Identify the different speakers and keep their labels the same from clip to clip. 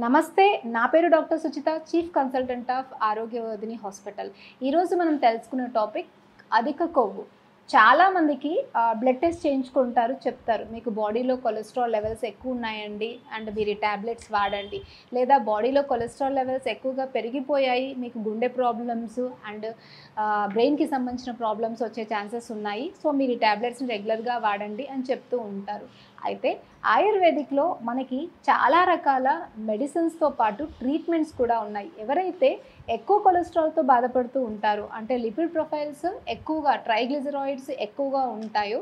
Speaker 1: నమస్తే. నా పేరు doctor Suchitha, chief consultant of Arogyavardhini hospital. ఈరోజు మనం తెలుసుకునే టాపిక్ అధిక కొవ్వు. చాలామందికి బ్లడ్ టెస్ట్ చేయించుకుంటారు, చెప్తారు మీకు బాడీలో కొలెస్ట్రాల్ లెవెల్స్ ఎక్కువ ఉన్నాయండి అండ్ మీరు టాబ్లెట్స్ వాడండి, లేదా బాడీలో కొలెస్ట్రాల్ లెవెల్స్ ఎక్కువగా పెరిగిపోయాయి, మీకు గుండె ప్రాబ్లమ్స్ అండ్ బ్రెయిన్కి సంబంధించిన ప్రాబ్లమ్స్ వచ్చే ఛాన్సెస్ ఉన్నాయి, సో మీరు ఈ టాబ్లెట్స్ని రెగ్యులర్గా వాడండి అని చెప్తూ ఉంటారు. అయితే ఆయుర్వేదిక్లో మనకి చాలా రకాల మెడిసిన్స్తో పాటు ట్రీట్మెంట్స్ కూడా ఉన్నాయి. ఎవరైతే ఎక్కువ కొలెస్ట్రాల్తో బాధపడుతూ ఉంటారో, అంటే లిపిడ్ ప్రొఫైల్స్ ఎక్కువగా, ట్రైగ్లిజరాయిడ్స్ ఎక్కువగా ఉంటాయో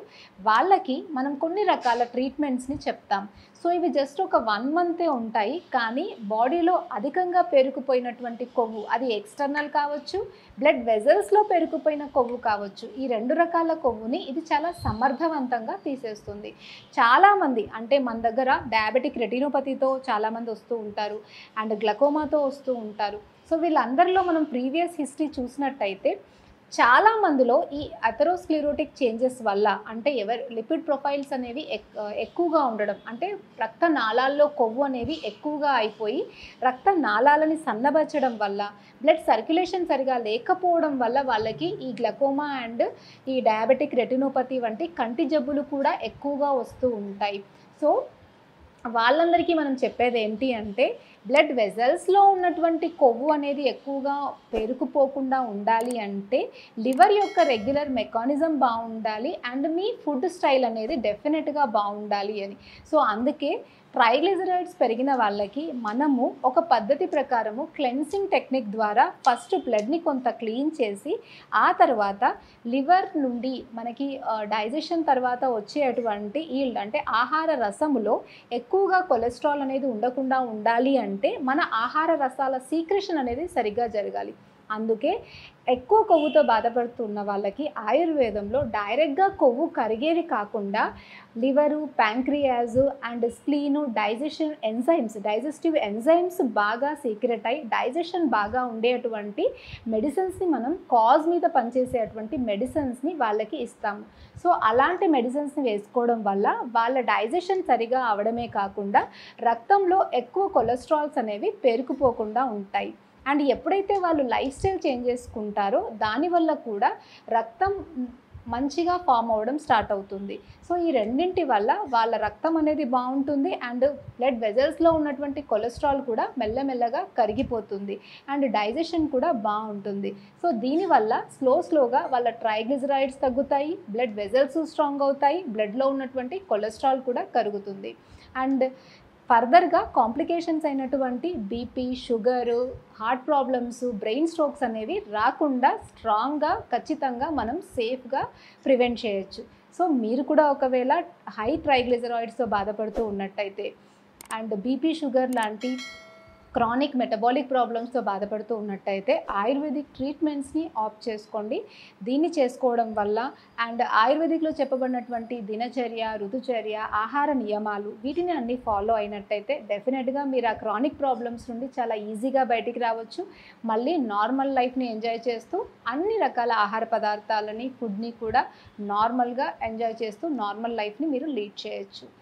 Speaker 1: వాళ్ళకి మనం కొన్ని రకాల ట్రీట్మెంట్స్ని చెప్తాం. సో ఇవి జస్ట్ ఒక 1 మంతే ఉంటాయి, కానీ బాడీలో అధికంగా పేరుకుపోయినటువంటి కొవ్వు, అది ఎక్స్టర్నల్ కావచ్చు, బ్లడ్ వెజల్స్లో పేరుకుపోయిన కొవ్వు కావచ్చు, ఈ 2 రకాల కొవ్వుని ఇది చాలా సమర్థవంతంగా తీసేస్తుంది. చాలామంది అంటే మన దగ్గర డయాబెటిక్ రెటినోపతితో చాలామంది వస్తూ ఉంటారు అండ్ గ్లకోమాతో వస్తూ ఉంటారు. సో వీళ్ళందరిలో మనం ప్రీవియస్ హిస్టరీ చూసినట్టయితే చాలామందిలో ఈ అథెరోస్క్లెరోటిక్ చేంజెస్ వల్ల, అంటే లిపిడ్ ప్రొఫైల్స్ అనేవి ఎక్కువగా ఉండడం, అంటే రక్త నాళాల్లో కొవ్వు అనేవి ఎక్కువగా అయిపోయి రక్త నాళాలని సన్నబరచడం వల్ల, బ్లడ్ సర్క్యులేషన్ సరిగా లేకపోవడం వల్ల వాళ్ళకి ఈ గ్లకోమా అండ్ ఈ డయాబెటిక్ రెటినోపతి వంటి కంటి జబ్బులు కూడా ఎక్కువగా వస్తూ ఉంటాయి. సో వాళ్ళందరికీ మనం చెప్పేది ఏంటి అంటే, బ్లడ్ వెజల్స్లో ఉన్నటువంటి కొవ్వు అనేది ఎక్కువగా పేరుకుపోకుండా ఉండాలి అంటే లివర్ యొక్క రెగ్యులర్ మెకానిజం బాగుండాలి అండ్ మీ ఫుడ్ స్టైల్ అనేది డెఫినెట్గా బాగుండాలి అని. సో అందుకే ట్రైగ్లిజరైడ్స్ పెరిగిన వాళ్ళకి మనము ఒక పద్ధతి ప్రకారము క్లెన్సింగ్ టెక్నిక్ ద్వారా ఫస్ట్ బ్లడ్ని కొంత క్లీన్ చేసి, ఆ తర్వాత లివర్ నుండి మనకి డైజెషన్ తర్వాత వచ్చేటువంటి అంటే ఆహార రసములో ఎక్కువగా కొలెస్ట్రాల్ అనేది ఉండకుండా ఉండాలి అంటే మన ఆహార రసాల సీక్రెషన్ అనేది సరిగ్గా జరగాలి. అందుకే ఎక్కువ కొవ్వుతో బాధపడుతున్న వాళ్ళకి ఆయుర్వేదంలో డైరెక్ట్గా కొవ్వు కరిగేవి కాకుండా liver, pancreas and spleen, digestive enzymes బాగా సీక్రెట్ అయి డైజెషన్ బాగా ఉండేటువంటి మెడిసిన్స్ని మనం కాజ్ మీద పనిచేసేటువంటి మెడిసిన్స్ని వాళ్ళకి ఇస్తాము. సో అలాంటి మెడిసిన్స్ని వేసుకోవడం వల్ల వాళ్ళ డైజెషన్ సరిగా అవడమే కాకుండా రక్తంలో ఎక్కువ కొలెస్ట్రాల్స్ అనేవి పేరుకుపోకుండా ఉంటాయి. అండ్ ఎప్పుడైతే వాళ్ళు లైఫ్ స్టైల్ చేంజ్ చేసుకుంటారో దానివల్ల కూడా రక్తం మంచిగా ఫామ్ అవ్వడం స్టార్ట్ అవుతుంది. సో ఈ రెండింటి వల్ల వాళ్ళ రక్తం అనేది బాగుంటుంది అండ్ బ్లడ్ వెజల్స్లో ఉన్నటువంటి కొలెస్ట్రాల్ కూడా మెల్లమెల్లగా కరిగిపోతుంది అండ్ డైజెషన్ కూడా బాగుంటుంది. సో దీనివల్ల స్లోగా వాళ్ళ ట్రైగ్లిజరైడ్స్ తగ్గుతాయి, బ్లడ్ వెజల్స్ స్ట్రాంగ్ అవుతాయి, బ్లడ్లో ఉన్నటువంటి కొలెస్ట్రాల్ కూడా కరుగుతుంది అండ్ ఫర్దర్గా కాంప్లికేషన్స్ అయినటువంటి BP, sugar, heart problems, brain strokes అనేవి రాకుండా స్ట్రాంగ్గా ఖచ్చితంగా మనం సేఫ్గా ప్రివెంట్ చేయొచ్చు. సో మీరు కూడా ఒకవేళ హై ట్రైగ్లిజరాయిడ్స్తో బాధపడుతూ ఉన్నట్టయితే అండ్ బీపీ, షుగర్ లాంటి క్రానిక్ మెటబాలిక్ ప్రాబ్లమ్స్తో బాధపడుతూ ఉన్నట్టయితే ఆయుర్వేదిక్ ట్రీట్మెంట్స్ని ఆప్ట్ చేసుకోండి. దీన్ని చేసుకోవడం వల్ల అండ్ ఆయుర్వేదిక్లో చెప్పబడినటువంటి దినచర్య, ఋతుచర్య, ఆహార నియమాలు వీటిని అన్నీ ఫాలో అయినట్టయితే డెఫినెట్గా మీరు ఆ క్రానిక్ ప్రాబ్లమ్స్ నుండి చాలా ఈజీగా బయటికి రావచ్చు. మళ్ళీ నార్మల్ లైఫ్ని ఎంజాయ్ చేస్తూ అన్ని రకాల ఆహార పదార్థాలని, ఫుడ్ని కూడా నార్మల్గా ఎంజాయ్ చేస్తూ నార్మల్ లైఫ్ని మీరు లీడ్ చేయొచ్చు.